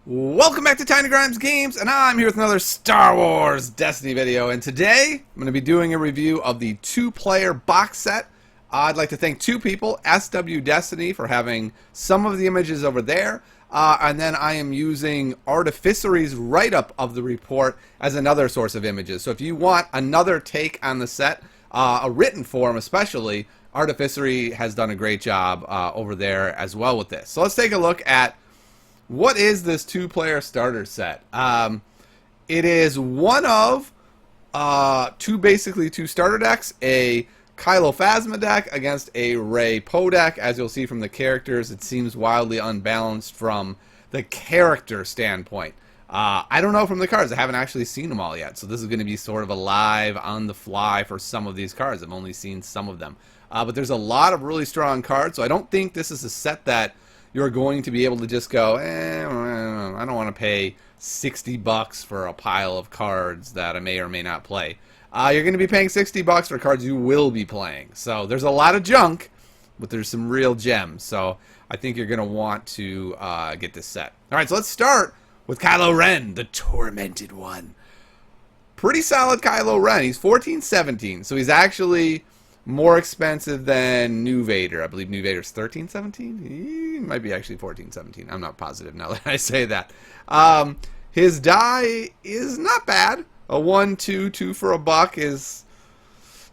Welcome back to Tiny Grimes Games, and I'm here with another Star Wars Destiny video. And today, I'm going to be doing a review of the two-player box set. I'd like to thank two people, SW Destiny, for having some of the images over there. And then I am using Artificer's write-up of the report as another source of images. So if you want another take on the set, a written form especially, Artificer has done a great job over there as well with this. So let's take a look at what is this two-player starter set. It is one of basically two starter decks, a Kylo Phasma deck against a Rey Poe deck. As you'll see from the characters, it seems wildly unbalanced from the character standpoint. I don't know from the cards. I haven't actually seen them all yet, so this is going to be sort of a live on the fly for some of these cards. I've only seen some of them. But there's a lot of really strong cards, so I don't think this is a set that you're going to be able to just go, I don't want to pay $60 for a pile of cards that I may or may not play. You're going to be paying $60 for cards you will be playing. So there's a lot of junk, but there's some real gems. So I think you're going to want to get this set. All right, so let's start with Kylo Ren, the Tormented One. Pretty solid Kylo Ren. He's 1417, so he's actually more expensive than New Vader. I believe New Vader's 1317. He might be actually 1417. I'm not positive now that I say that. His die is not bad. A 1/2, 2 for a buck is...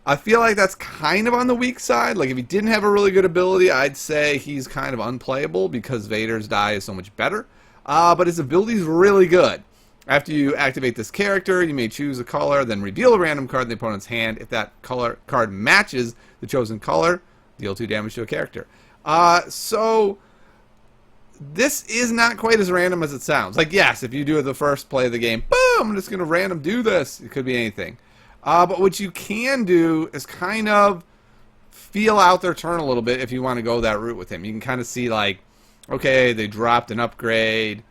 I feel like that's kind of on the weak side. Like if he didn't have a really good ability, I'd say he's kind of unplayable because Vader's die is so much better. But his ability is really good. After you activate this character, you may choose a color, then reveal a random card in the opponent's hand. If that color card matches the chosen color, deal 2 damage to a character. So this is not quite as random as it sounds. Like, yes, if you do it the first play of the game, boom, I'm just going to random do this. It could be anything. But what you can do is kind of feel out their turn a little bit if you want to go that route with him. You can kind of see, like, okay, they dropped an upgrade.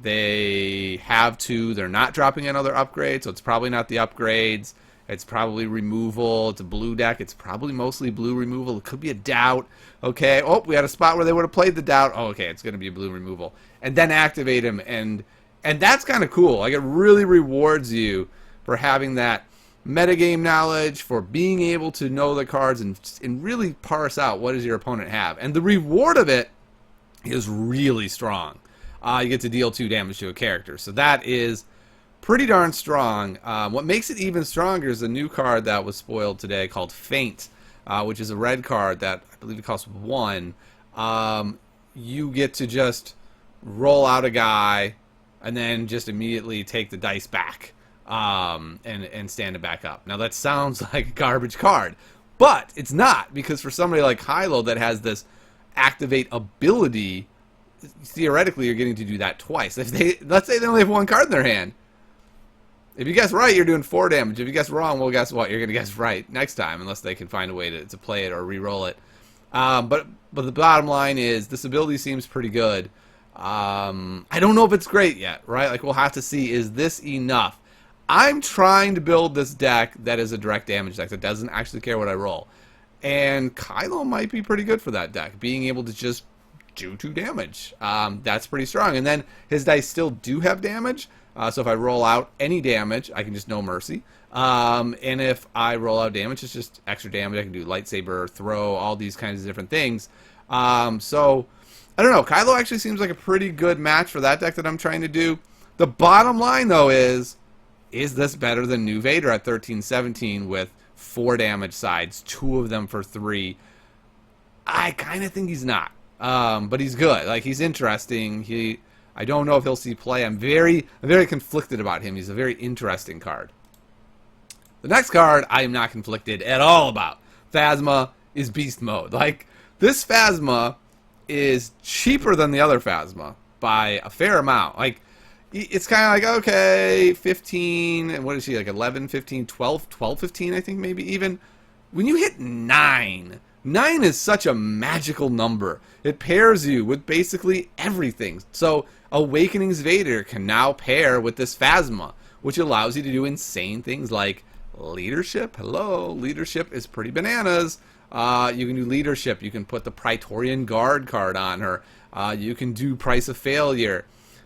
They have to. They're not dropping another upgrade, so it's probably not the upgrades. It's probably removal. It's a blue deck. It's probably mostly blue removal. It could be a doubt. Okay. Oh, we had a spot where they would have played the doubt. Oh, okay. It's going to be a blue removal. And then activate him. And that's kind of cool. Like, it really rewards you for having that metagame knowledge, for being able to know the cards and really parse out what does your opponent have. And the reward of it is really strong. You get to deal 2 damage to a character. So that is pretty darn strong. What makes it even stronger is a new card that was spoiled today called Feint, which is a red card that I believe it costs 1. You get to just roll out a guy and then just immediately take the dice back and stand it back up. Now that sounds like a garbage card, but it's not, because for somebody like Kylo that has this activate ability, theoretically you're getting to do that twice. Let's say they only have 1 card in their hand. If you guess right, you're doing 4 damage. If you guess wrong, well, guess what? You're going to guess right next time, unless they can find a way to play it or re-roll it. But the bottom line is, this ability seems pretty good. I don't know if it's great yet, right? Like, we'll have to see, is this enough? I'm trying to build this deck that is a direct damage deck that doesn't actually care what I roll. And Kylo might be pretty good for that deck, being able to just do 2 damage. That's pretty strong. And then his dice still do have damage. So if I roll out any damage, I can just no mercy. And if I roll out damage, it's just extra damage. I can do lightsaber, throw, all these kinds of different things. So I don't know. Kylo actually seems like a pretty good match for that deck that I'm trying to do. The bottom line, though, is this better than New Vader at 1317 with 4 damage sides, 2 of them for 3? I kind of think he's not. But he's good. Like, he's interesting. I don't know if he'll see play. I'm very conflicted about him. He's a very interesting card. The next card I am not conflicted at all about. Phasma is beast mode. Like, this Phasma is cheaper than the other Phasma by a fair amount. Like, it's kind of like, okay, 15, and what is she, like 11, 15, 12, 15, I think maybe even. When you hit 9 is such a magical number. It pairs you with basically everything. So Awakening's Vader can now pair with this Phasma, which allows you to do insane things like leadership. Hello, leadership is pretty bananas. You can do leadership. You can put the Praetorian Guard card on her. You can do Price of Failure.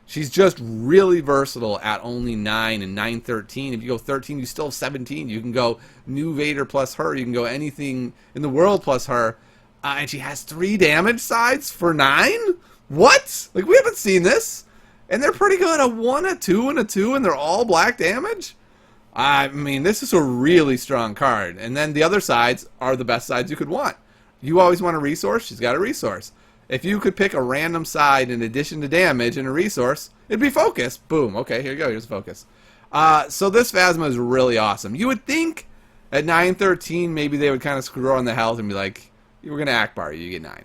She's just really versatile at only 9 and 913. If you go 13, you still have 17. You can go New Vader plus her. You can go anything in the world plus her. And she has 3 damage sides for 9? What? Like, we haven't seen this. And they're pretty good. A 1, a 2, and a 2, and they're all black damage? I mean, this is a really strong card. And then the other sides are the best sides you could want. You always want a resource. She's got a resource. If you could pick a random side in addition to damage and a resource, it'd be focus. Boom. Okay, here you go. Here's focus. So this Phasma is really awesome. You would think at 913 maybe they would kind of screw her on the health and be like, we're going to Akbar you, get 9.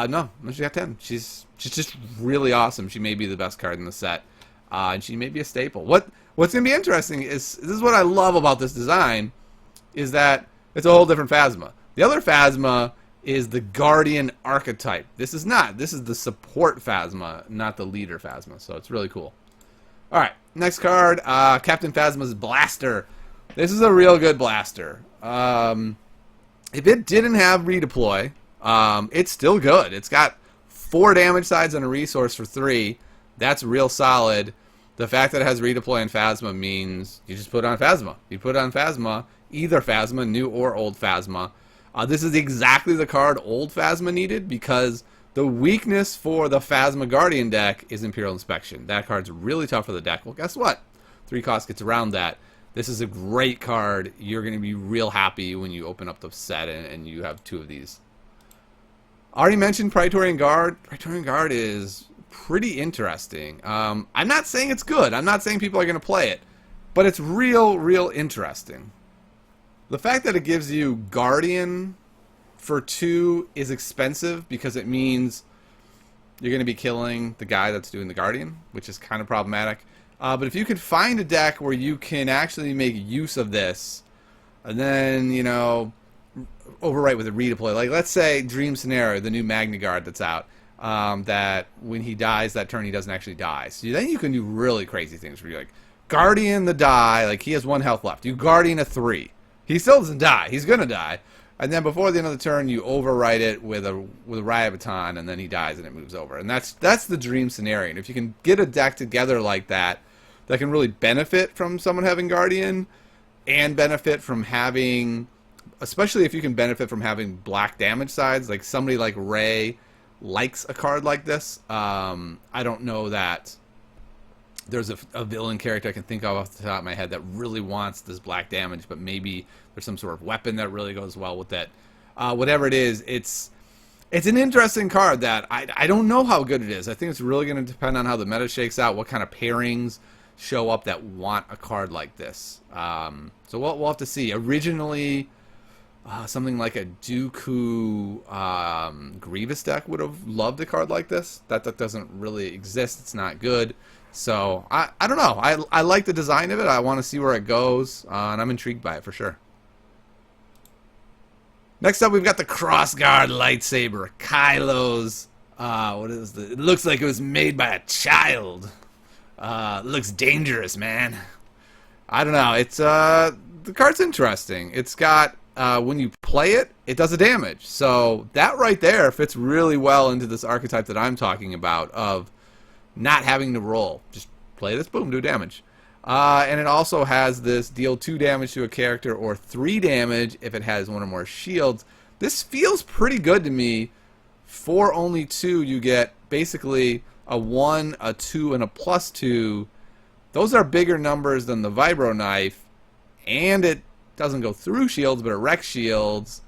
No, she got 10. She's just really awesome. She may be the best card in the set. And she may be a staple. What's going to be interesting is, this is what I love about this design, is that it's a whole different Phasma. The other Phasma is the Guardian archetype. This is not. This is the support Phasma, not the leader Phasma. So it's really cool. Alright, next card, Captain Phasma's Blaster. This is a real good blaster. If it didn't have redeploy, it's still good. It's got 4 damage sides and a resource for 3. That's real solid. The fact that it has redeploy and Phasma means you just put it on Phasma. You put it on Phasma, either Phasma, new or old Phasma. This is exactly the card old Phasma needed, because the weakness for the Phasma Guardian deck is Imperial Inspection. That card's really tough for the deck. Well, guess what? 3 cost gets around that. This is a great card. You're going to be real happy when you open up the set and you have 2 of these. Already mentioned Praetorian Guard. Praetorian Guard is pretty interesting. I'm not saying it's good. I'm not saying people are going to play it. But it's real interesting. The fact that it gives you Guardian for 2 is expensive, because it means you're going to be killing the guy that's doing the Guardian, which is kind of problematic. But if you could find a deck where you can actually make use of this, and then, you know, overwrite with a redeploy. Like, let's say Dream Scenario, the new Magna Guard that's out, that when he dies that turn, he doesn't actually die. So then you can do really crazy things where you're like, Guardian the die, like he has 1 health left. You Guardian a 3. He still doesn't die. He's going to die. And then before the end of the turn, you overwrite it with a Riot Baton, and then he dies and it moves over. And that's the dream scenario. And if you can get a deck together like that, that can really benefit from someone having Guardian, and benefit from having, especially if you can benefit from having black damage sides, like somebody like Rey likes a card like this. I don't know that there's a villain character I can think of off the top of my head that really wants this black damage, but maybe there's some sort of weapon that really goes well with it. Whatever it is, it's an interesting card that I don't know how good it is. I think it's really going to depend on how the meta shakes out, what kind of pairings show up that want a card like this. So we'll have to see. Originally, something like a Dooku Grievous deck would have loved a card like this. That deck doesn't really exist. It's not good. So, I don't know. I like the design of it. I want to see where it goes, and I'm intrigued by it for sure. Next up, we've got the Crossguard Lightsaber. Kylo's, what is it looks like it was made by a child. It looks dangerous, man. I don't know. It's, the card's interesting. It's got, when you play it, it does a damage. So, that right there fits really well into this archetype that I'm talking about of not having to roll. Just play this, boom, do damage. And it also has this deal 2 damage to a character or 3 damage if it has 1 or more shields. This feels pretty good to me. For only 2, you get basically a 1, a 2, and a +2. Those are bigger numbers than the Vibro Knife, and it doesn't go through shields, but it wrecks shields.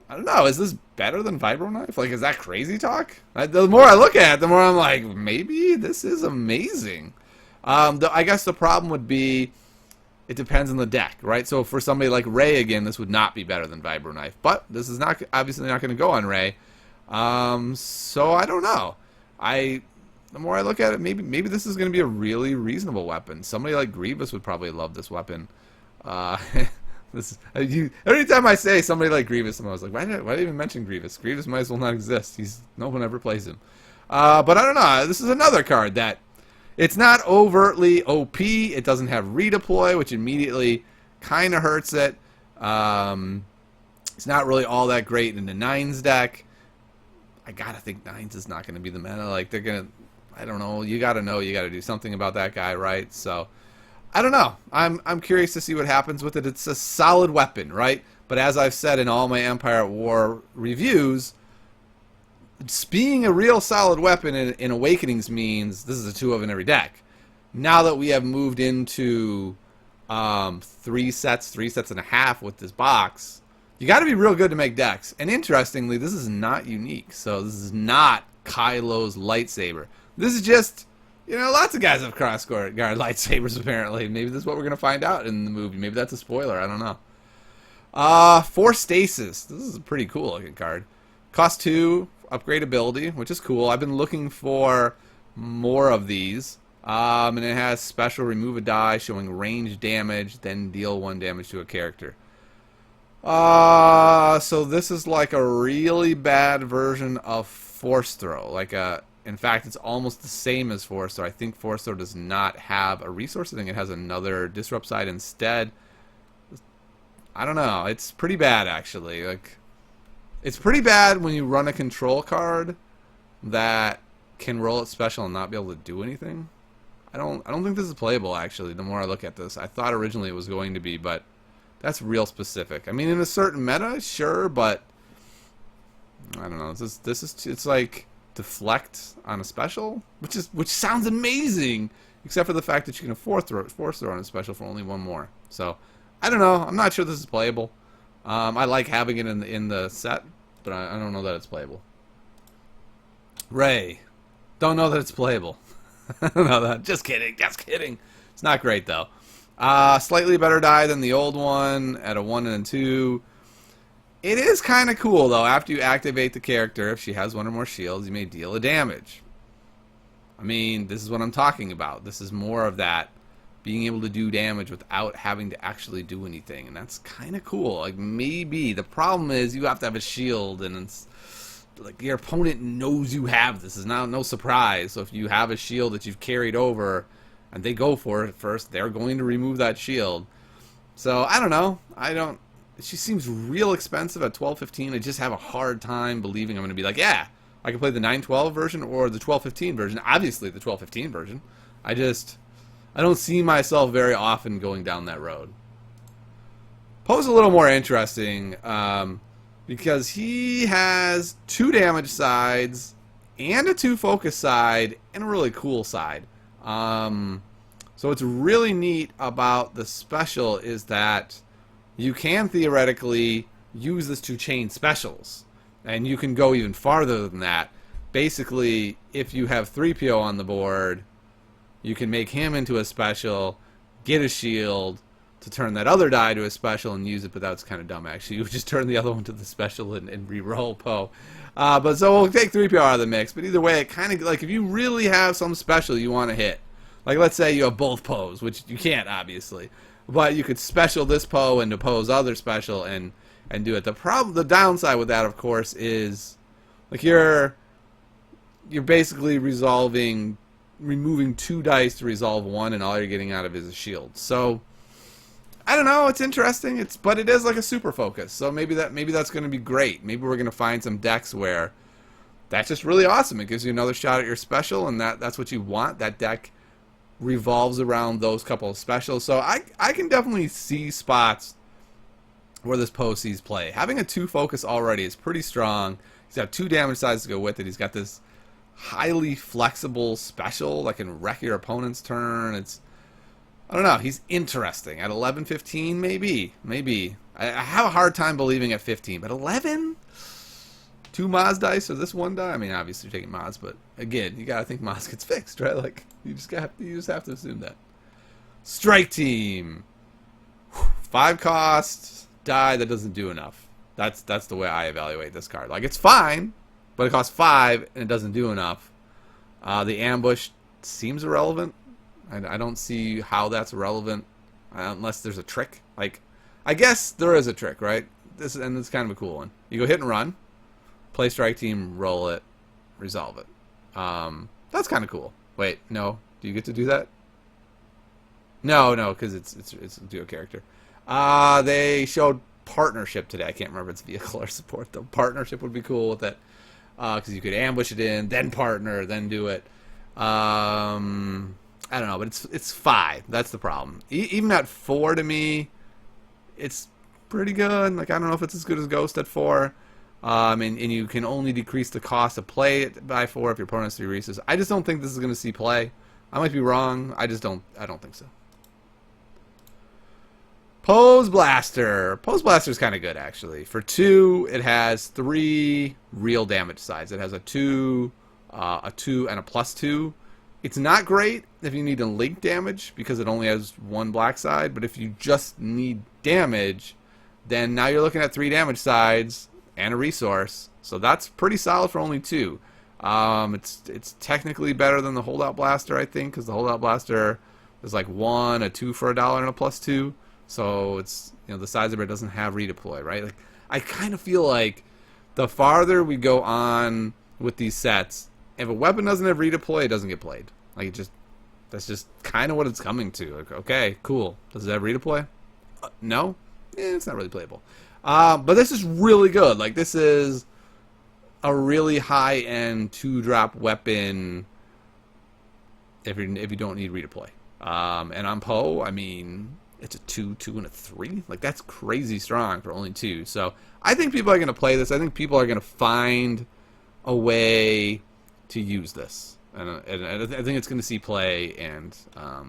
I don't know, is this better than Vibro Knife? Like, is that crazy talk? The more I look at it, the more I'm like, maybe this is amazing. I guess the problem would be, it depends on the deck, right? So for somebody like Rey, again, this would not be better than Vibro Knife. But this is not obviously not going to go on Rey. So I don't know. The more I look at it, maybe this is going to be a really reasonable weapon. Somebody like Grievous would probably love this weapon. Every time I say somebody like Grievous, I'm always like, why did I even mention Grievous? Grievous might as well not exist. No one ever plays him. But I don't know. This is another card that it's not overtly OP. It doesn't have redeploy, which immediately kind of hurts it. It's not really all that great in the 9s deck. I gotta think 9s is not going to be the meta. Like, they're gonna. I don't know. You got to do something about that guy, right? So I don't know. I'm curious to see what happens with it. It's a solid weapon, right? But as I've said in all my Empire at War reviews, being a real solid weapon in Awakenings means this is a 2 of in every deck. Now that we have moved into 3 sets and a half with this box, you got to be real good to make decks. And interestingly, this is not unique. So this is not Kylo's lightsaber. This is just, you know, lots of guys have cross-guard lightsabers apparently. Maybe this is what we're going to find out in the movie. Maybe that's a spoiler. I don't know. Force Stasis. This is a pretty cool looking card. Cost 2, upgrade ability, which is cool. I've been looking for more of these. And it has special remove a die showing range damage, then deal 1 damage to a character. So this is like a really bad version of Force Throw. In fact, it's almost the same as Force Throw. I think Force Throw does not have a resource. I think it has another disrupt side instead. I don't know. It's pretty bad, actually. It's pretty bad when you run a control card that can roll its special and not be able to do anything. I don't think this is playable, actually, the more I look at this. I thought originally it was going to be, but that's real specific. I mean, in a certain meta, sure, but I don't know. It's like deflect on a special, which sounds amazing, except for the fact that you can force throw on a special for only 1 more. So I don't know. I'm not sure this is playable. I like having it in the set, but I don't know that it's playable. Ray, don't know that it's playable. I don't know that. Just kidding. It's not great though. Slightly better die than the old one at a 1 and a 2. It is kind of cool though. After you activate the character, if she has 1 or more shields, you may deal a damage. I mean, this is what I'm talking about. This is more of that being able to do damage without having to actually do anything, and that's kind of cool. Like, maybe the problem is you have to have a shield, and it's like your opponent knows you have this. It's no surprise. So if you have a shield that you've carried over and they go for it first, they're going to remove that shield. So I don't know. She seems real expensive at 12.15. I just have a hard time believing I'm going to be like, yeah, I can play the 9.12 version or the 12.15 version. Obviously the 12.15 version. I don't see myself very often going down that road. Poe's a little more interesting. Because he has 2 damage sides and a 2 focus side and a really cool side. So what's really neat about the special is that you can theoretically use this to chain specials. And you can go even farther than that. Basically, if you have 3PO on the board, you can make him into a special, get a shield, to turn that other die to a special and use it, but that's kind of dumb actually. You would just turn the other one to the special and re-roll Poe. But so we'll take 3PO out of the mix, but either way, it kind of, like, if you really have some special you want to hit, like let's say you have both Poes, which you can't obviously, but you could special this Poe into Poe's other special and do it. The downside with that, of course, is like you're basically removing 2 dice to resolve 1, and all you're getting out of it is a shield. So I don't know. It's interesting. But it is like a super focus. So maybe that's going to be great. Maybe we're going to find some decks where that's just really awesome. It gives you another shot at your special, and that's what you want. That deck revolves around those couple of specials. So I can definitely see spots where this Poe sees play. Having a 2 focus already is pretty strong. He's got 2 damage sides to go with it. He's got this highly flexible special that can wreck your opponent's turn. I don't know. He's interesting. At 11.15, maybe. I have a hard time believing at 15, but 11? 2 Maz dice or this 1 die? I mean, obviously you're taking Maz, but again, you gotta think Maz gets fixed, right? Like, you just have to assume that. Strike Team. 5 cost die that doesn't do enough. That's the way I evaluate this card. Like, it's fine, but it costs 5 and it doesn't do enough. The ambush seems irrelevant. I don't see how that's relevant unless there's a trick. Like, I guess there is a trick, right? This is kind of a cool one. You go hit and run, play Strike Team, roll it, resolve it. That's kind of cool. Wait, no. Do you get to do that? No, because it's a duo character. They showed partnership today. I can't remember if it's vehicle or support though. Partnership would be cool with it because you could ambush it in, then partner, then do it. I don't know, but it's 5. That's the problem. Even at 4, to me, it's pretty good. Like, I don't know if it's as good as Ghost at 4. And you can only decrease the cost to play it by 4 if your opponent has 3 resources. I just don't think this is going to see play. I might be wrong. I don't think so. Pose Blaster. Pose Blaster is kind of good, actually. For 2, it has 3 real damage sides. It has a 2, a 2, and a +2. It's not great if you need to link damage because it only has 1 black side. But if you just need damage, then now you're looking at 3 damage sides and a resource. So that's pretty solid for only 2. It's technically better than the Holdout Blaster, I think, because the Holdout Blaster is like 1, a 2 for $1, and a +2. So it's, the size of it doesn't have redeploy, right? Like, I kind of feel like the farther we go on with these sets, if a weapon doesn't have redeploy, it doesn't get played. Like, that's just kind of what it's coming to. Like, okay, cool. Does it have redeploy? No? It's not really playable. But this is really good. Like, this is a really high-end 2-drop weapon if you don't need redeploy. And on Poe, I mean, it's a 2, 2, and a 3. Like, that's crazy strong for only 2. So I think people are going to play this. I think people are going to find a way to use this. And I think it's going to see play, and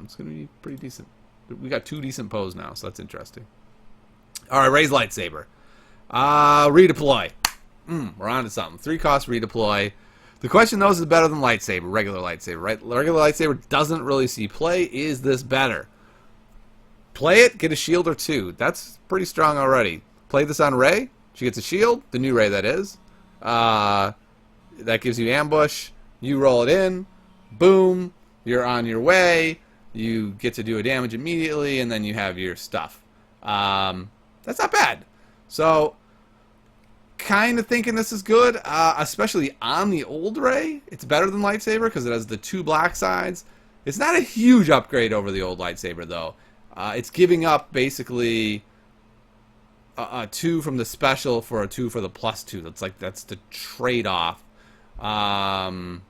it's going to be pretty decent. We got 2 decent Poes now, so that's interesting. All right, Ray's Lightsaber. Redeploy. We're on to something. 3 cost redeploy. The question, though, is it better than lightsaber, regular lightsaber, right? Regular lightsaber doesn't really see play. Is this better? Play it, get a shield or 2. That's pretty strong already. Play this on Rey. She gets a shield. The new Rey, that is. That gives you ambush. You roll it in. Boom. You're on your way. You get to do a damage immediately, and then you have your stuff. That's not bad. So, kind of thinking this is good, especially on the old Rey. It's better than lightsaber because it has the 2 black sides. It's not a huge upgrade over the old lightsaber, though. It's giving up basically a 2 from the special for a 2 for the +2. That's the trade-off. No,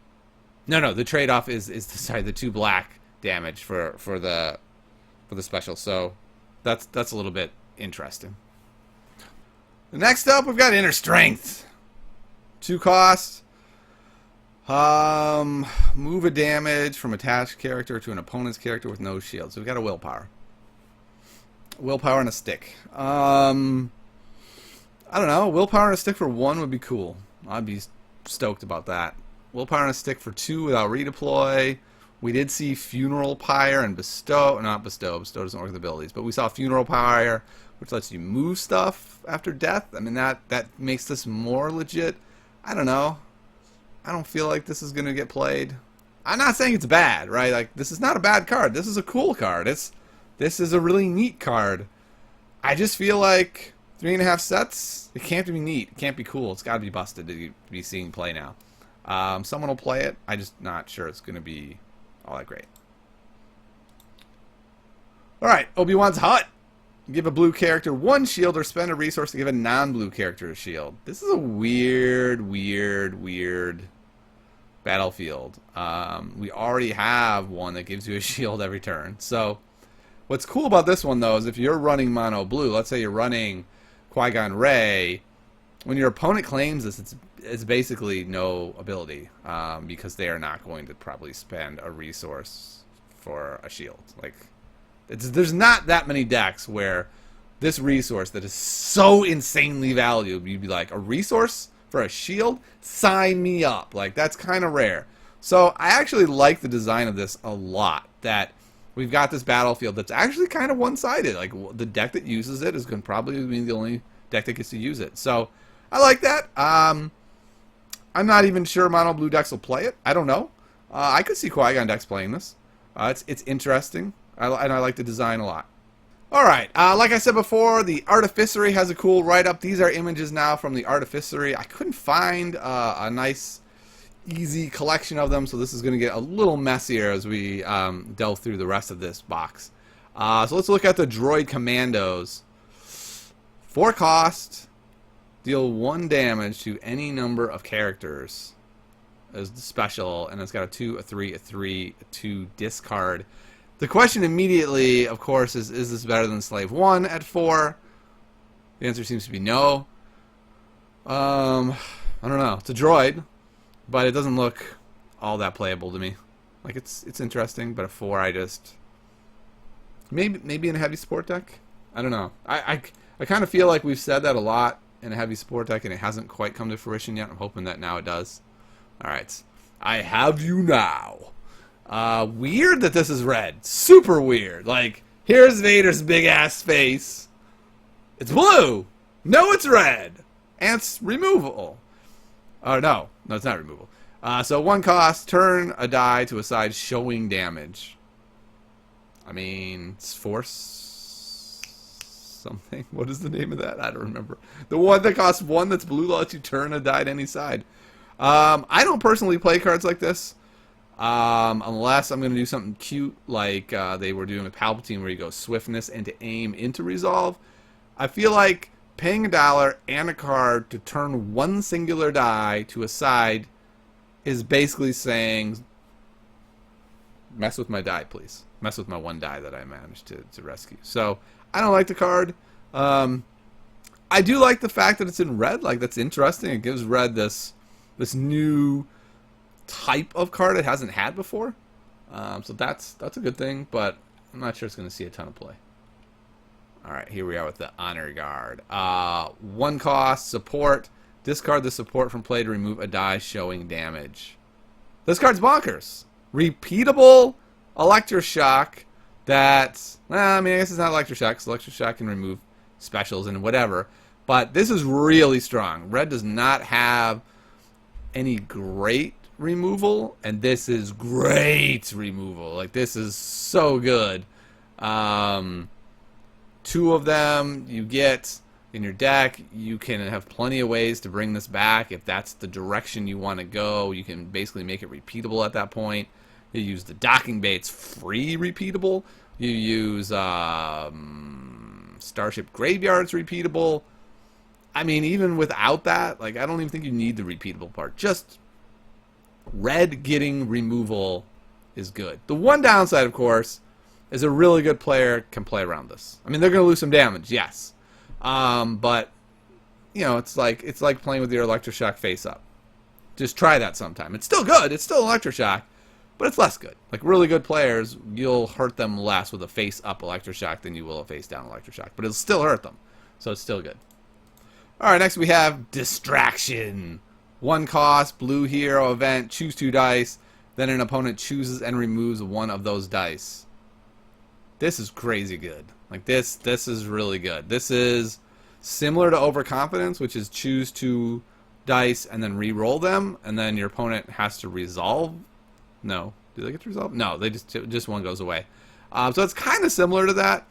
the trade-off is the 2 black damage for the special. So that's a little bit interesting. Next up, we've got Inner Strength. 2 cost. Move a damage from attached character to an opponent's character with no shield. So we've got a willpower. Willpower and a stick. I don't know. Willpower and a stick for 1 would be cool. I'd be stoked about that. Willpower and a stick for 2 without redeploy. We did see Funeral Pyre and Bestow. Not Bestow. Bestow doesn't work with abilities. But we saw Funeral Pyre, which lets you move stuff after death. I mean, that makes this more legit. I don't know. I don't feel like this is going to get played. I'm not saying it's bad, right? Like, this is not a bad card. This is a cool card. This is a really neat card. I just feel like 3.5 sets, it can't be neat. It can't be cool. It's got to be busted to be seeing play now. Someone will play it. I'm just not sure it's going to be all that great. Alright, Obi-Wan's Hut. Give a blue character 1 shield or spend a resource to give a non-blue character a shield. This is a weird battlefield. We already have one that gives you a shield every turn. So, what's cool about this one, though, is if you're running mono blue, let's say you're running Qui-Gon Rey, when your opponent claims this, it's basically no ability, because they are not going to probably spend a resource for a shield. Like, there's not that many decks where this resource that is so insanely valuable, you'd be like, a resource for a shield? Sign me up. Like, that's kind of rare. So I actually like the design of this a lot, that we've got this battlefield that's actually kind of one-sided. Like, the deck that uses it is going to probably be the only deck that gets to use it. So I like that. I'm not even sure mono blue decks will play it. I don't know. I could see Qui-Gon decks playing this. It's interesting. And I like the design a lot. Alright, like I said before, the Artificer has a cool write-up. These are images now from the Artificer. I couldn't find a nice, easy collection of them, so this is going to get a little messier as we delve through the rest of this box. So let's look at the Droid Commandos. 4 cost, deal 1 damage to any number of characters. as the special, and it's got a 2, a 3, a 3, a 2 discard. The question immediately, of course, is this better than Slave 1 at 4? The answer seems to be no. I don't know. It's a droid, but it doesn't look all that playable to me. Like, it's interesting, but at 4, I just... Maybe in a heavy support deck? I don't know. I kind of feel like we've said that a lot in a heavy support deck, and it hasn't quite come to fruition yet. I'm hoping that now it does. Alright. I have you now. Weird that this is red. Super weird. Like, here's Vader's big-ass face. It's blue. No, it's red. And it's removable. Oh, no. No, it's not removable. So 1 cost, turn a die to a side showing damage. I mean, it's force something. What is the name of that? I don't remember. The one that costs 1 that's blue lets you turn a die to any side. I don't personally play cards like this. Unless I'm going to do something cute like they were doing with Palpatine, where you go swiftness into aim into resolve. I feel like paying $1 and a card to turn 1 singular die to a side is basically saying, mess with my die, please. Mess with my 1 die that I managed to rescue. So, I don't like the card. I do like the fact that it's in red. Like, that's interesting. It gives red this new type of card it hasn't had before. So that's a good thing, but I'm not sure it's going to see a ton of play. Alright, here we are with the Honor Guard. 1 cost, support. Discard the support from play to remove a die showing damage. This card's bonkers. Repeatable Electroshock that... Well, I mean, I guess it's not Electroshock, because Electroshock can remove specials and whatever. But this is really strong. Red does not have any great removal, and this is great removal. Like, this is so good. 2 of them you get in your deck. You can have plenty of ways to bring this back if that's the direction you want to go. You can basically make it repeatable at that point. You use the docking bay, it's free repeatable. You use Starship Graveyard's repeatable. I mean, even without that, like, I don't even think you need the repeatable part. Just red getting removal is good. The one downside, of course, is a really good player can play around this. I mean, they're going to lose some damage, yes. But, you know, it's like playing with your Electroshock face up. Just try that sometime. It's still good. It's still Electroshock, but it's less good. Like, really good players, you'll hurt them less with a face up Electroshock than you will a face down Electroshock. But it'll still hurt them. So it's still good. Alright, next we have Distraction. 1 cost, blue hero event, choose 2 dice, then an opponent chooses and removes 1 of those dice. This is crazy good. Like, this is really good. This is similar to Overconfidence, which is choose 2 dice and then re-roll them, and then your opponent has to resolve. No. Do they get to resolve? No, they just 1 goes away. So it's kind of similar to that.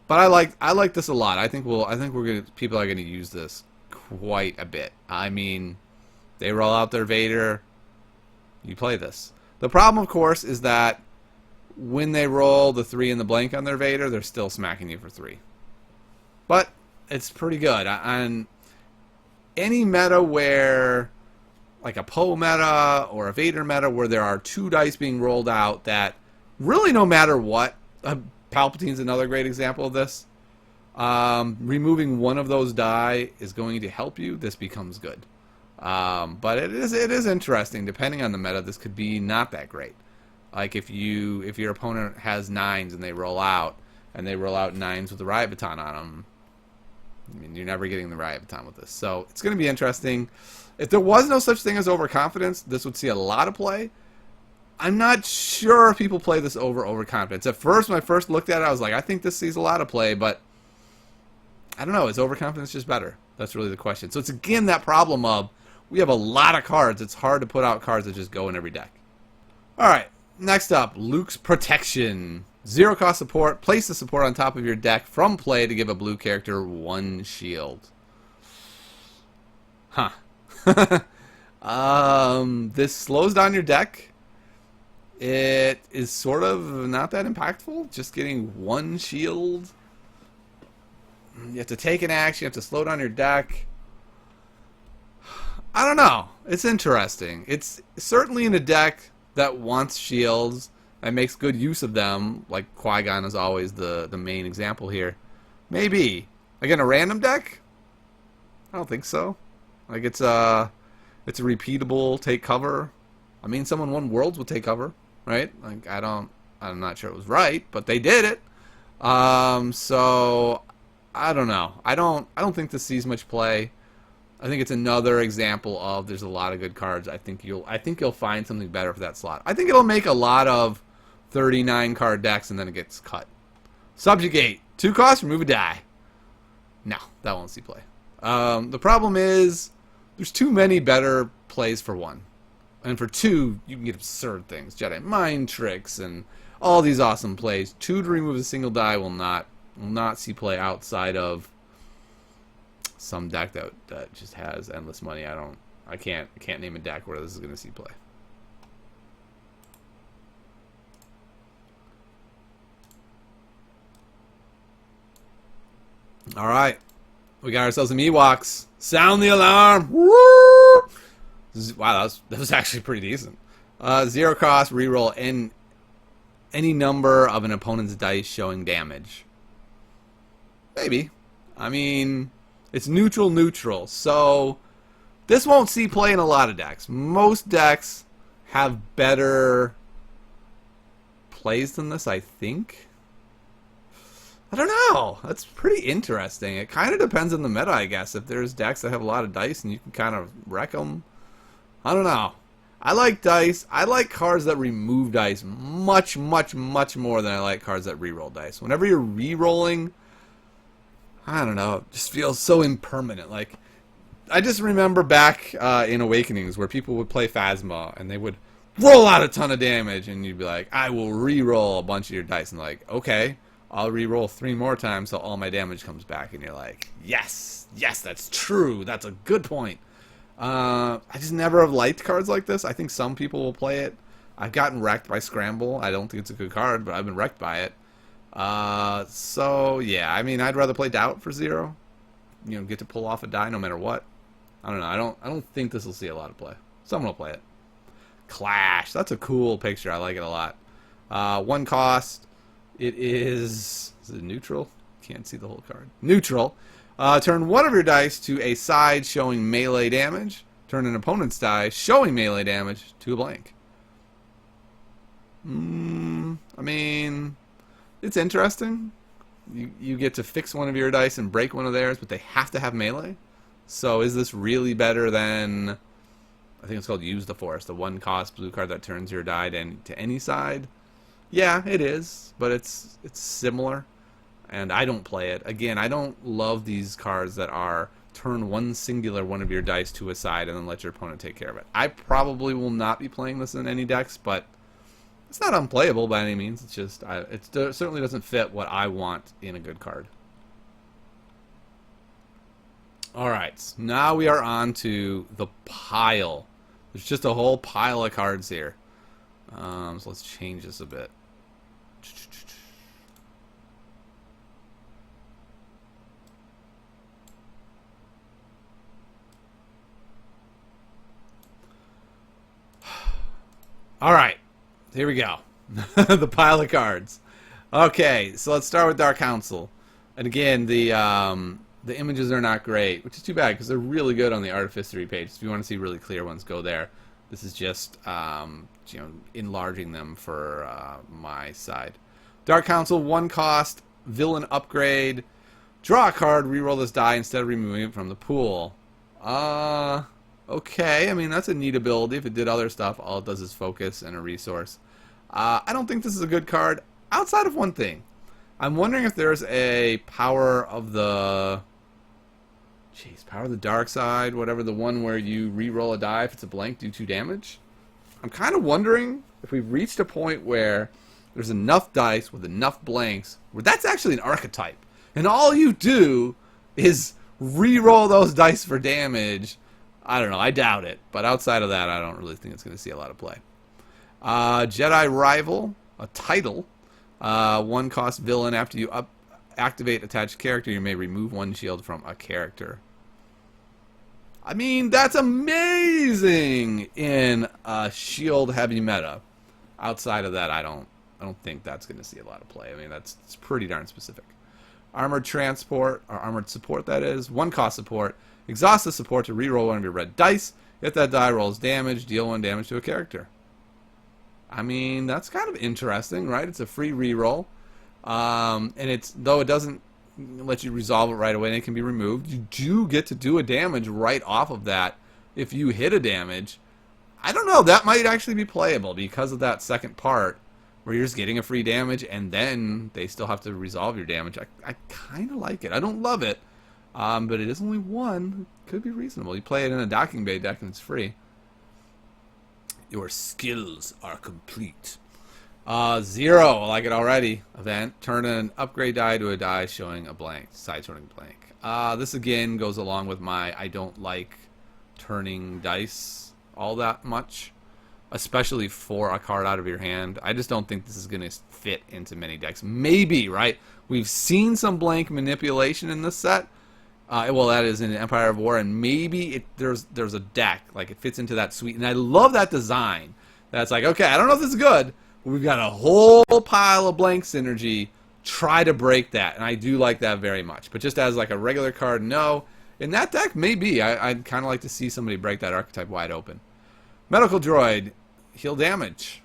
But I like this a lot. I think people are gonna use this quite a bit. I mean, they roll out their Vader, you play this. The problem, of course, is that when they roll the 3 and the blank on their Vader, they're still smacking you for 3. But it's pretty good. On any meta where, like a Poe meta or a Vader meta, where there are 2 dice being rolled out that really, no matter what, Palpatine's another great example of this. Removing 1 of those die is going to help you. This becomes good. But it is interesting. Depending on the meta, this could be not that great. Like if your opponent has 9s and they roll out 9s with the riot baton on them, I mean, you're never getting the riot baton with this. So it's going to be interesting. If there was no such thing as overconfidence, this would see a lot of play. I'm not sure if people play this over overconfidence. At first, when I first looked at it, I was like, I think this sees a lot of play, but I don't know. Is overconfidence just better? That's really the question. So it's again that problem of we have a lot of cards. It's hard to put out cards that just go in every deck. Alright, next up, Luke's Protection. 0 cost support. Place the support on top of your deck from play to give a blue character 1 shield. Huh. This slows down your deck. It is sort of not that impactful. Just getting 1 shield. You have to take an action. You have to slow down your deck. I don't know. It's interesting. It's certainly in a deck that wants shields and makes good use of them. Like Qui-Gon is always the main example here. Maybe. Again, a random deck? I don't think so. Like it's a repeatable take cover. I mean, someone won Worlds with take cover, right? Like I'm not sure it was right, but they did it. So I don't know. I don't think this sees much play. I think it's another example of there's a lot of good cards. I think you'll find something better for that slot. I think it'll make a lot of 39 card decks and then it gets cut. Subjugate. 2 costs, remove a die. No, that won't see play. The problem is there's too many better plays for 1. And for 2, you can get absurd things. Jedi Mind Tricks and all these awesome plays. 2 to remove a single die will not see play outside of some deck that just has endless money. I can't name a deck where this is going to see play. All right, we got ourselves some Ewoks. Sound the alarm! Woo! Wow, that was actually pretty decent. 0 cost, reroll any number of an opponent's dice showing damage. Maybe. I mean, it's neutral, so this won't see play in a lot of decks. Most decks have better plays than this, I think. I don't know. That's pretty interesting. It kind of depends on the meta, I guess. If there's decks that have a lot of dice and you can kind of wreck them. I don't know. I like dice. I like cards that remove dice much more than I like cards that reroll dice. Whenever you're rerolling, I don't know, it just feels so impermanent. Like, I just remember back in Awakenings where people would play Phasma and they would roll out a ton of damage and you'd be like, I will reroll a bunch of your dice. And like, okay, I'll reroll 3 more times so all my damage comes back. And you're like, yes, that's true. That's a good point. I just never have liked cards like this. I think some people will play it. I've gotten wrecked by Scramble. I don't think it's a good card, but I've been wrecked by it. So yeah, I mean, I'd rather play Doubt for 0. You know, get to pull off a die no matter what. I don't know. I don't think this will see a lot of play. Someone will play it. Clash. That's a cool picture. I like it a lot. 1 cost. It is it neutral? Can't see the whole card. Neutral. Turn 1 of your dice to a side showing melee damage. Turn an opponent's die showing melee damage to a blank. I mean, it's interesting. You get to fix 1 of your dice and break 1 of theirs, but they have to have melee. So is this really better than, I think it's called Use the Force, the 1 cost blue card that turns your die to any side? Yeah, it is, but it's similar, and I don't play it. Again, I don't love these cards that are turn 1 singular 1 of your dice to a side and then let your opponent take care of it. I probably will not be playing this in any decks, but it's not unplayable by any means. It's just, it certainly doesn't fit what I want in a good card. Alright, now we are on to the pile. There's just a whole pile of cards here. So let's change this a bit. Alright, here we go. The pile of cards. Okay, so let's start with Dark Council. And again, the images are not great, which is too bad because they're really good on the Artificer page. If you want to see really clear ones, go there. This is just enlarging them for my side. Dark Council, 1 cost, villain upgrade. Draw a card, reroll this die instead of removing it from the pool. Okay, I mean, that's a neat ability. If it did other stuff, all it does is focus and a resource. I don't think this is a good card, outside of 1 thing. I'm wondering if there's a power of the... Power of the dark side, whatever, the one where you re-roll a die if it's a blank, do 2 damage. I'm kind of wondering if we've reached a point where there's enough dice with enough blanks where that's actually an archetype. And all you do is re-roll those dice for damage. I don't know, I doubt it. But outside of that, I don't really think it's going to see a lot of play. Jedi Rival, a title. 1 cost villain. After you activate attached character, you may remove 1 shield from a character. I mean, that's amazing in a shield heavy meta. Outside of that, I don't think that's going to see a lot of play. I mean, it's pretty darn specific. Armored transport, or armored support, that is. 1 cost support. Exhaust the support to reroll one of your red dice. If that die rolls damage, deal 1 damage to a character. I mean, that's kind of interesting, right? It's a free reroll. And though it doesn't let you resolve it right away and it can be removed, you do get to do a damage right off of that if you hit a damage. I don't know, that might actually be playable because of that second part where you're just getting a free damage and then they still have to resolve your damage. I kind of like it. I don't love it, but it is only 1. It could be reasonable. You play it in a docking bay deck and it's free. Your skills are complete. 0, I like it already. Event, turn an upgrade die to a die showing a blank, side turning blank. This again goes along with my I don't like turning dice all that much, especially for a card out of your hand. I just don't think this is going to fit into many decks. Maybe, right? We've seen some blank manipulation in this set. Well, that is in Empire of War, and maybe there's a deck, like it fits into that suite. And I love that design. That's like, okay, I don't know if this is good, but we've got a whole pile of blank synergy. Try to break that, and I do like that very much. But just as like a regular card, no. In that deck, maybe. I'd kind of like to see somebody break that archetype wide open. Medical droid, heal damage.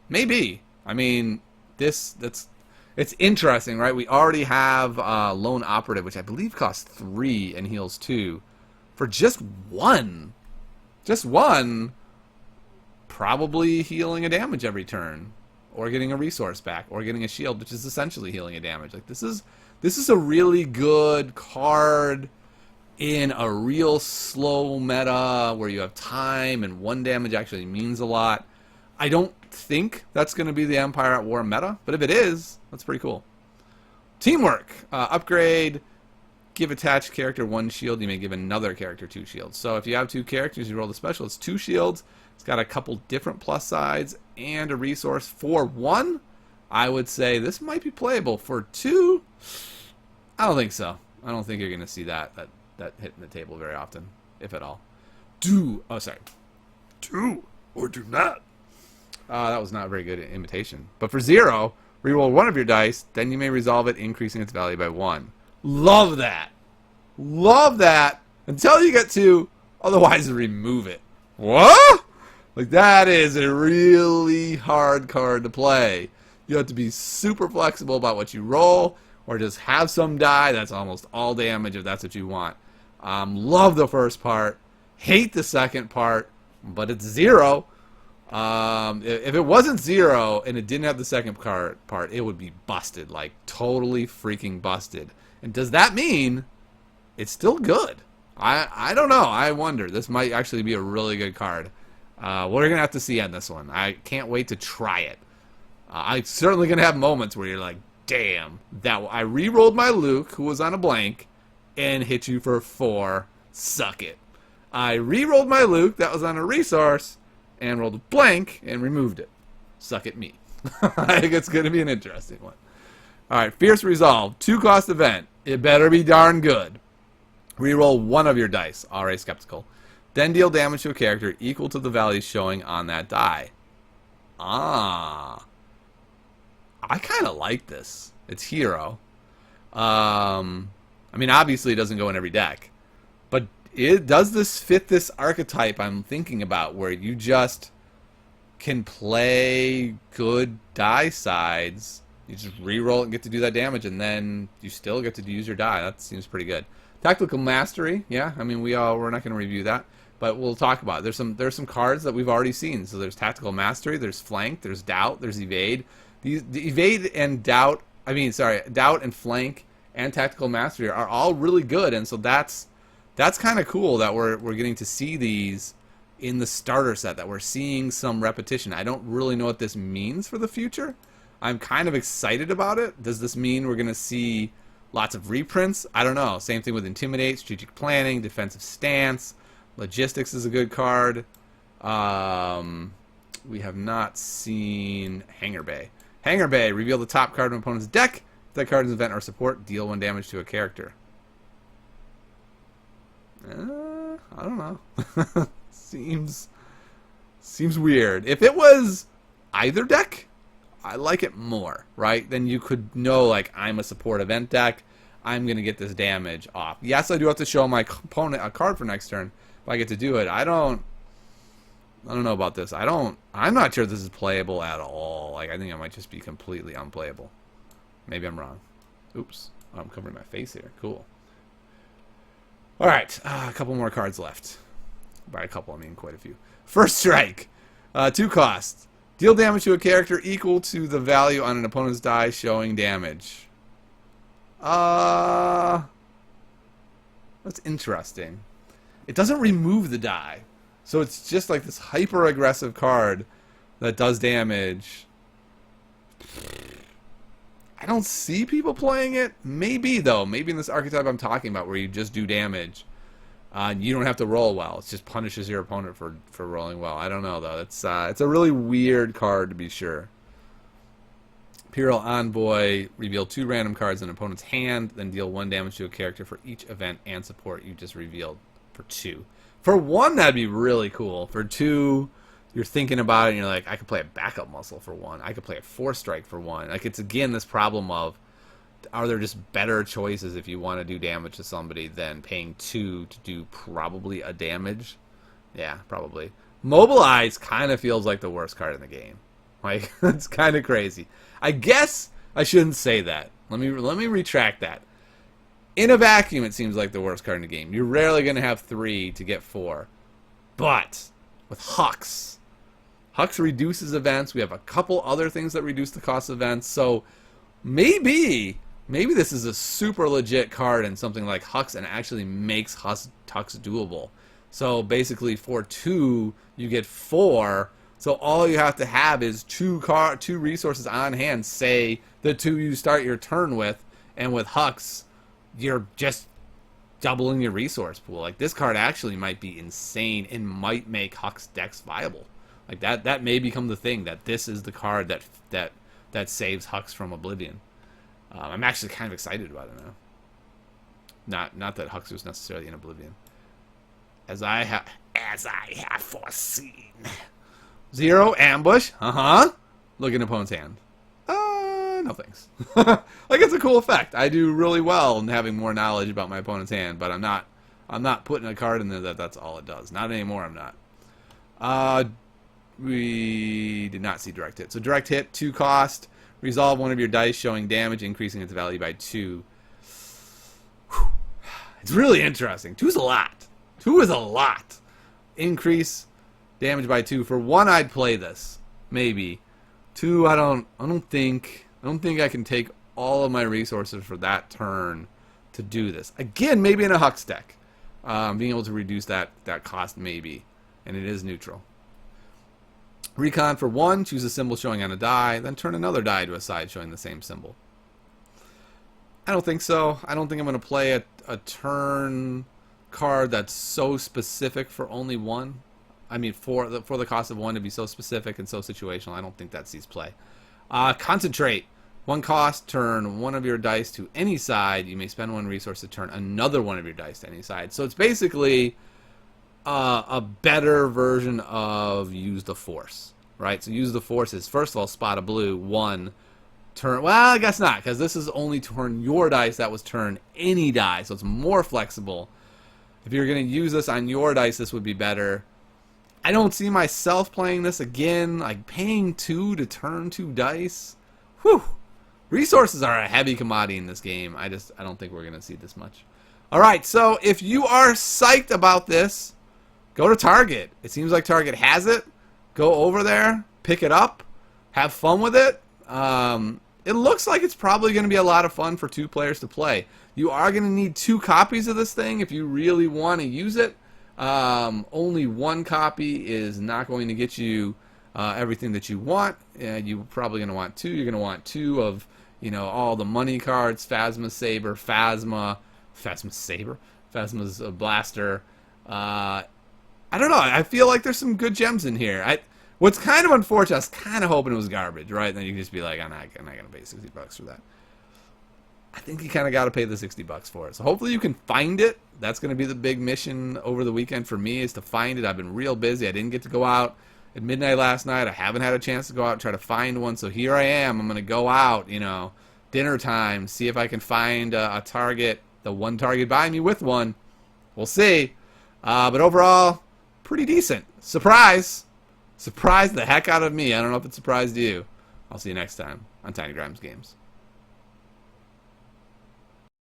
Maybe. I mean, it's interesting, right? We already have Lone Operative, which I believe costs 3 and heals 2. For just 1. Just 1. Probably healing a damage every turn. Or getting a resource back. Or getting a shield, which is essentially healing a damage. Like this is a really good card in a real slow meta where you have time and 1 damage actually means a lot. I don't think that's going to be the Empire at War meta, but if it is, that's pretty cool. Teamwork. Upgrade. Give attached character 1 shield. You may give another character 2 shields. So if you have 2 characters, you roll the special. It's 2 shields. It's got a couple different plus sides and a resource for 1. I would say this might be playable. For 2, I don't think so. I don't think you're going to see that hitting the table very often, if at all. Do or do not. That was not a very good imitation. But for 0, reroll 1 of your dice, then you may resolve it, increasing its value by 1. Love that. Love that. Until you get 2, otherwise remove it. What? Like, that is a really hard card to play. You have to be super flexible about what you roll, or just have some die that's almost all damage if that's what you want. Love the first part. Hate the second part, but it's 0. If it wasn't 0 and it didn't have the second part, it would be busted. Like, totally freaking busted. And does that mean it's still good? I don't know. I wonder. This might actually be a really good card. We're going to have to see on this one. I can't wait to try it. I'm certainly going to have moments where you're like, damn, I re-rolled my Luke, who was on a blank, and hit you for 4. Suck it. I re-rolled my Luke, that was on a resource, and rolled a blank and removed it. Suck at me. I think it's going to be an interesting one. Alright, Fierce Resolve. 2 cost event. It better be darn good. Reroll 1 of your dice. Already skeptical. Then deal damage to a character equal to the value showing on that die. I kind of like this. It's hero. I mean, obviously it doesn't go in every deck. But does this fit this archetype I'm thinking about, where you just can play good die sides, you just reroll and get to do that damage, and then you still get to use your die. That seems pretty good. Tactical Mastery, yeah. I mean, we're not going to review that, but we'll talk about it. There's some cards that we've already seen. So there's Tactical Mastery, there's Flank, there's Doubt, there's Evade. The Evade and Doubt, Doubt and Flank and Tactical Mastery are all really good, and so that's kind of cool that we're getting to see these in the starter set, that we're seeing some repetition. I don't really know what this means for the future. I'm kind of excited about it. Does this mean we're going to see lots of reprints? I don't know. Same thing with Intimidate, Strategic Planning, Defensive Stance. Logistics is a good card. We have not seen Hangar Bay. Hangar Bay, reveal the top card of an opponent's deck. If that card is an event or support, deal 1 damage to a character. I don't know. Seems weird. If it was either deck, I like it more, right? Then you could know, like, I'm a support event deck. I'm going to get this damage off. Yes, I do have to show my opponent a card for next turn, but I get to do it. I don't know about this. I'm not sure this is playable at all. Like, I think it might just be completely unplayable. Maybe I'm wrong. Oops. Oh, I'm covering my face here. Cool. All right. A couple more cards left. By a couple, I mean quite a few. First Strike. 2 costs. Deal damage to a character equal to the value on an opponent's die showing damage. That's interesting. It doesn't remove the die. So it's just like this hyper-aggressive card that does damage. I don't see people playing it. Maybe, though. Maybe in this archetype I'm talking about where you just do damage. You don't have to roll well. It just punishes your opponent for rolling well. I don't know, though. It's a really weird card, to be sure. Imperial Envoy. Reveal 2 random cards in an opponent's hand, then deal 1 damage to a character for each event and support you just revealed for 2. For 1, that'd be really cool. For 2, you're thinking about it, and you're like, I could play a backup muscle for 1. I could play a 4-strike for 1. Like, it's, again, this problem of, are there just better choices if you want to do damage to somebody than paying 2 to do probably a damage? Yeah, probably. Mobilize kind of feels like the worst card in the game. Like, it's kind of crazy. I guess I shouldn't say that. Let me retract that. In a vacuum, it seems like the worst card in the game. You're rarely going to have 3 to get 4. But with Hux reduces events. We have a couple other things that reduce the cost of events. So maybe this is a super legit card and something like Hux and actually makes Hux doable. So basically for 2, you get 4. So all you have to have is 2 resources on hand, say the 2 you start your turn with, and with Hux, you're just doubling your resource pool. Like, this card actually might be insane and might make Hux decks viable. Like, that may become the thing, that this is the card that saves Hux from oblivion. I'm actually kind of excited about it now. Not that Hux was necessarily in oblivion. As I have foreseen. 0 ambush. Look at an opponent's hand. No thanks. Like, it's a cool effect. I do really well in having more knowledge about my opponent's hand, but I'm not putting a card in there that's all it does. Not anymore, I'm not. We did not see direct hit. So direct hit, 2 cost. Resolve 1 of your dice showing damage, increasing its value by 2. Whew. It's really interesting. 2 is a lot. 2 is a lot. Increase damage by 2. For 1, I'd play this. Maybe. 2, I don't think I can take all of my resources for that turn to do this. Again, maybe in a Hux deck. Being able to reduce that cost, maybe. And it is neutral. Recon for 1, choose a symbol showing on a die, then turn another die to a side showing the same symbol. I don't think so. I don't think I'm going to play a turn card that's so specific for only 1. I mean, for the cost of 1 to be so specific and so situational, I don't think that sees play. Concentrate. 1 cost, turn 1 of your dice to any side. You may spend 1 resource to turn another 1 of your dice to any side. So it's basically a better version of use the force, right? So use the force is, first of all, spot a blue, 1, turn, well, I guess not, because this is only turn your dice, that was turn any die, so it's more flexible. If you're going to use this on your dice, this would be better. I don't see myself playing this again, like paying 2 to turn 2 dice. Whew. Resources are a heavy commodity in this game. I don't think we're going to see this much. All right, so if you are psyched about this, go to Target. It seems like Target has it. Go over there, pick it up, have fun with it. It looks like it's probably going to be a lot of fun for 2 players to play. You are going to need 2 copies of this thing if you really want to use it. Only 1 copy is not going to get you everything that you want. You're probably going to want 2. You're going to want 2 of, all the money cards, Phasma Saber, Phasma's a blaster. I don't know. I feel like there's some good gems in here. What's kind of unfortunate, I was kind of hoping it was garbage, right? Then you can just be like, I'm not going to pay $60 for that. I think you kind of got to pay the $60 for it. So hopefully you can find it. That's going to be the big mission over the weekend for me, is to find it. I've been real busy. I didn't get to go out at midnight last night. I haven't had a chance to go out and try to find one. So here I am. I'm going to go out, you know, dinner time, see if I can find a target, the one target by me with one. We'll see. But overall, pretty decent. Surprise. Surprised the heck out of me. I don't know if it surprised you. I'll see you next time on Tiny Grimes Games.